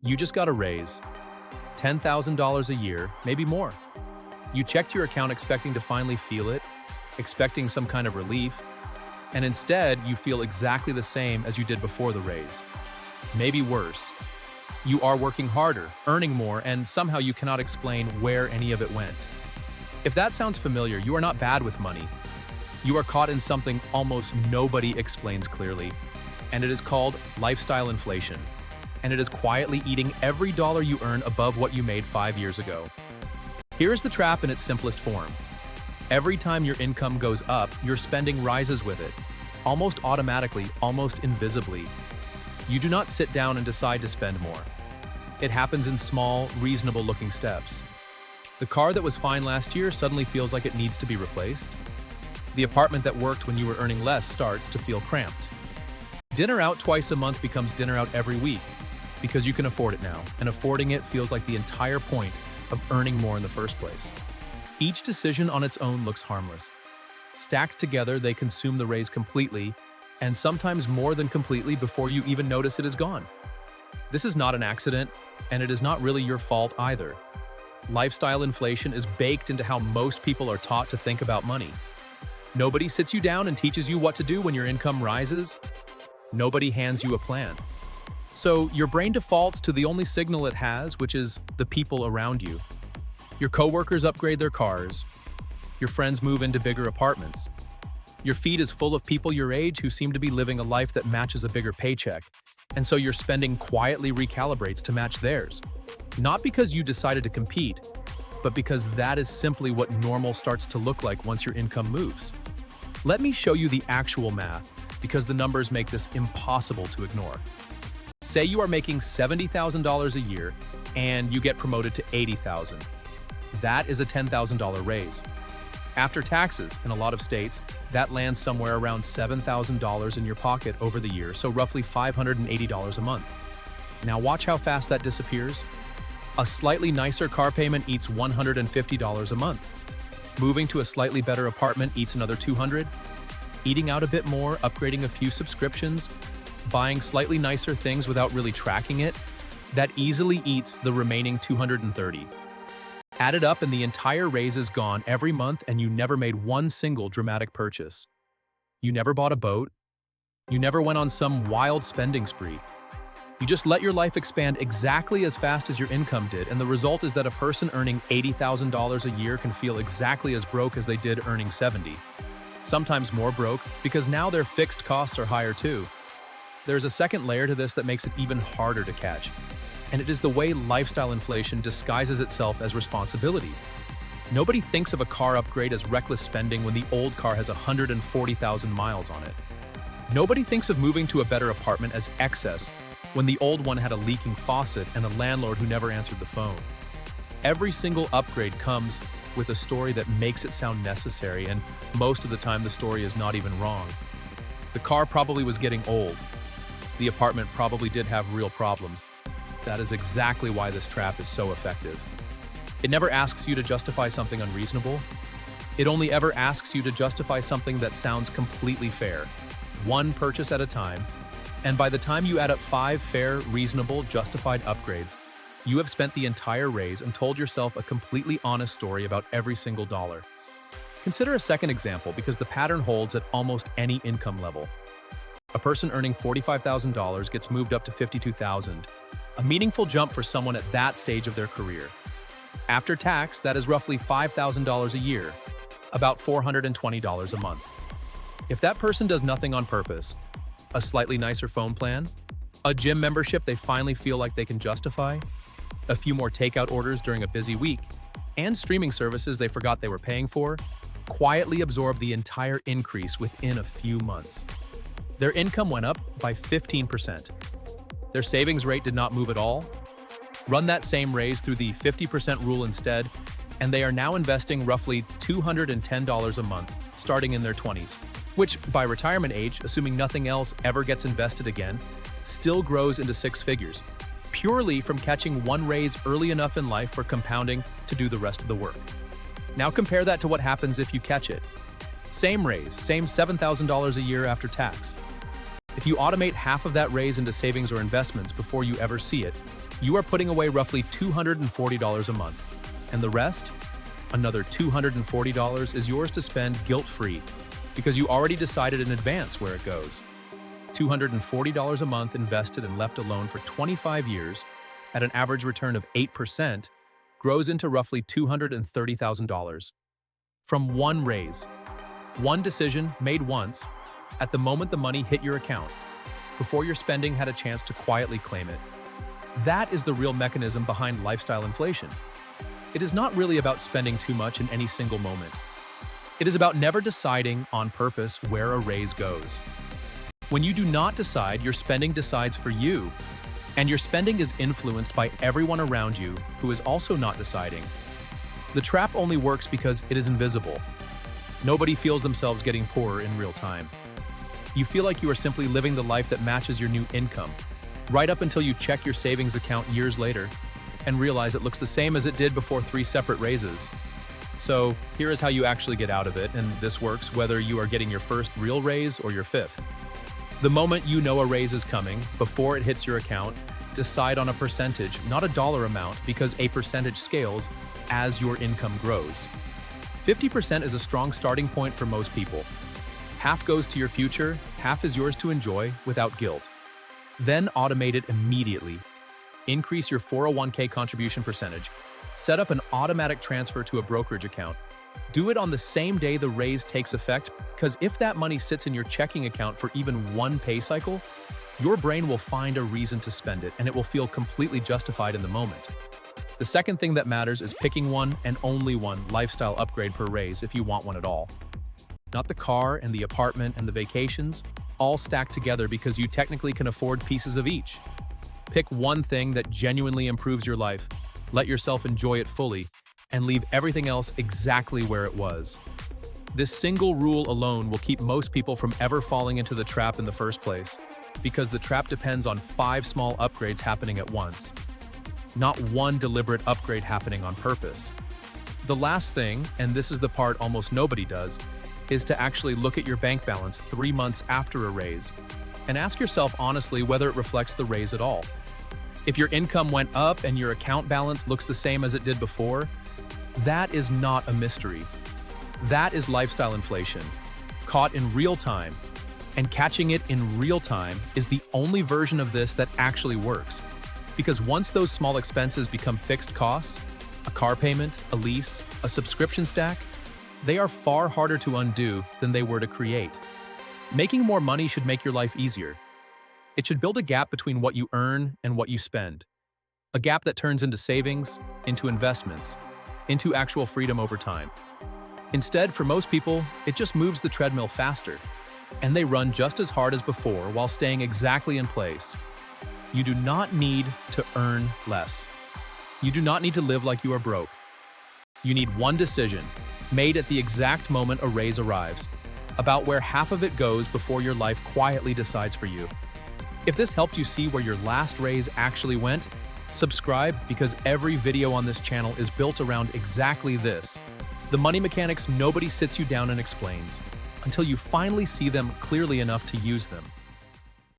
You just got a raise, $10,000 a year, maybe more. You checked your account expecting to finally feel it, expecting some kind of relief, and instead you feel exactly the same as you did before the raise. Maybe worse. You are working harder, earning more, and somehow you cannot explain where any of it went. If that sounds familiar, you are not bad with money. You are caught in something almost nobody explains clearly, and it is called lifestyle inflation. And it is quietly eating every dollar you earn above what you made 5 years ago. Here is the trap in its simplest form. Every time your income goes up, your spending rises with it, almost automatically, almost invisibly. You do not sit down and decide to spend more. It happens in small, reasonable-looking steps. The car that was fine last year suddenly feels like it needs to be replaced. The apartment that worked when you were earning less starts to feel cramped. Dinner out twice a month becomes dinner out every week, because you can afford it now, and affording it feels like the entire point of earning more in the first place. Each decision on its own looks harmless. Stacked together, they consume the raise completely, and sometimes more than completely before you even notice it is gone. This is not an accident, and it is not really your fault either. Lifestyle inflation is baked into how most people are taught to think about money. Nobody sits you down and teaches you what to do when your income rises. Nobody hands you a plan. So your brain defaults to the only signal it has, which is the people around you. Your coworkers upgrade their cars. Your friends move into bigger apartments. Your feed is full of people your age who seem to be living a life that matches a bigger paycheck, and so your spending quietly recalibrates to match theirs. Not because you decided to compete, but because that is simply what normal starts to look like once your income moves. Let me show you the actual math, because the numbers make this impossible to ignore. Say you are making $70,000 a year and you get promoted to $80,000. That is a $10,000 raise. After taxes, in a lot of states, that lands somewhere around $7,000 in your pocket over the year, so roughly $580 a month. Now watch how fast that disappears. A slightly nicer car payment eats $150 a month. Moving to a slightly better apartment eats another $200. Eating out a bit more, upgrading a few subscriptions, buying slightly nicer things without really tracking it, that easily eats the remaining $230. Add it up and the entire raise is gone every month, and you never made one single dramatic purchase. You never bought a boat. You never went on some wild spending spree. You just let your life expand exactly as fast as your income did, and the result is that a person earning $80,000 a year can feel exactly as broke as they did earning $70. Sometimes more broke, because now their fixed costs are higher too. There's a second layer to this that makes it even harder to catch, and it is the way lifestyle inflation disguises itself as responsibility. Nobody thinks of a car upgrade as reckless spending when the old car has 140,000 miles on it. Nobody thinks of moving to a better apartment as excess when the old one had a leaking faucet and a landlord who never answered the phone. Every single upgrade comes with a story that makes it sound necessary, and most of the time the story is not even wrong. The car probably was getting old. The apartment probably did have real problems. That is exactly why this trap is so effective. It never asks you to justify something unreasonable. It only ever asks you to justify something that sounds completely fair, one purchase at a time, and by the time you add up 5 fair, reasonable, justified upgrades, you have spent the entire raise and told yourself a completely honest story about every single dollar. Consider a second example, because the pattern holds at almost any income level. A person earning $45,000 gets moved up to $52,000, a meaningful jump for someone at that stage of their career. After tax, that is roughly $5,000 a year, about $420 a month. If that person does nothing on purpose, a slightly nicer phone plan, a gym membership they finally feel like they can justify, a few more takeout orders during a busy week, and streaming services they forgot they were paying for, quietly absorb the entire increase within a few months. Their income went up by 15%. Their savings rate did not move at all. Run that same raise through the 50% rule instead, and they are now investing roughly $210 a month, starting in their 20s, which by retirement age, assuming nothing else ever gets invested again, still grows into 6 figures, purely from catching one raise early enough in life for compounding to do the rest of the work. Now compare that to what happens if you catch it. Same raise, same $7,000 a year after tax. If you automate half of that raise into savings or investments before you ever see it, You are putting away roughly $240 a month, and the rest, another $240, is yours to spend guilt-free because you already decided in advance where it goes. $240 a month invested and left alone for 25 years at an average return of 8% grows into roughly $230,000. From one raise, one decision made once, at the moment the money hit your account, before your spending had a chance to quietly claim it. That is the real mechanism behind lifestyle inflation. It is not really about spending too much in any single moment. It is about never deciding on purpose where a raise goes. When you do not decide, your spending decides for you, and your spending is influenced by everyone around you who is also not deciding. The trap only works because it is invisible. Nobody feels themselves getting poorer in real time. You feel like you are simply living the life that matches your new income, right up until you check your savings account years later and realize it looks the same as it did before 3 separate raises. So here is how you actually get out of it, and this works whether you are getting your first real raise or your 5th. The moment you know a raise is coming, before it hits your account, decide on a percentage, not a dollar amount, because a percentage scales as your income grows. 50% is a strong starting point for most people. Half goes to your future, half is yours to enjoy without guilt. Then automate it immediately. Increase your 401k contribution percentage. Set up an automatic transfer to a brokerage account. Do it on the same day the raise takes effect, because if that money sits in your checking account for even one pay cycle, your brain will find a reason to spend it, and it will feel completely justified in the moment. The second thing that matters is picking one and only one lifestyle upgrade per raise if you want one at all. Not the car and the apartment and the vacations, all stacked together because you technically can afford pieces of each. Pick one thing that genuinely improves your life, let yourself enjoy it fully, and leave everything else exactly where it was. This single rule alone will keep most people from ever falling into the trap in the first place, because the trap depends on 5 small upgrades happening at once, not one deliberate upgrade happening on purpose. The last thing, and this is the part almost nobody does, is to actually look at your bank balance 3 months after a raise and ask yourself honestly whether it reflects the raise at all. If your income went up and your account balance looks the same as it did before, that is not a mystery. That is lifestyle inflation, caught in real time. And catching it in real time is the only version of this that actually works. Because once those small expenses become fixed costs, a car payment, a lease, a subscription stack, they are far harder to undo than they were to create. Making more money should make your life easier. It should build a gap between what you earn and what you spend. A gap that turns into savings, into investments, into actual freedom over time. Instead, for most people, it just moves the treadmill faster, and they run just as hard as before while staying exactly in place. You do not need to earn less. You do not need to live like you are broke. You need one decision, made at the exact moment a raise arrives, about where half of it goes before your life quietly decides for you. If this helped you see where your last raise actually went, subscribe, because every video on this channel is built around exactly this. The money mechanics nobody sits you down and explains, until you finally see them clearly enough to use them.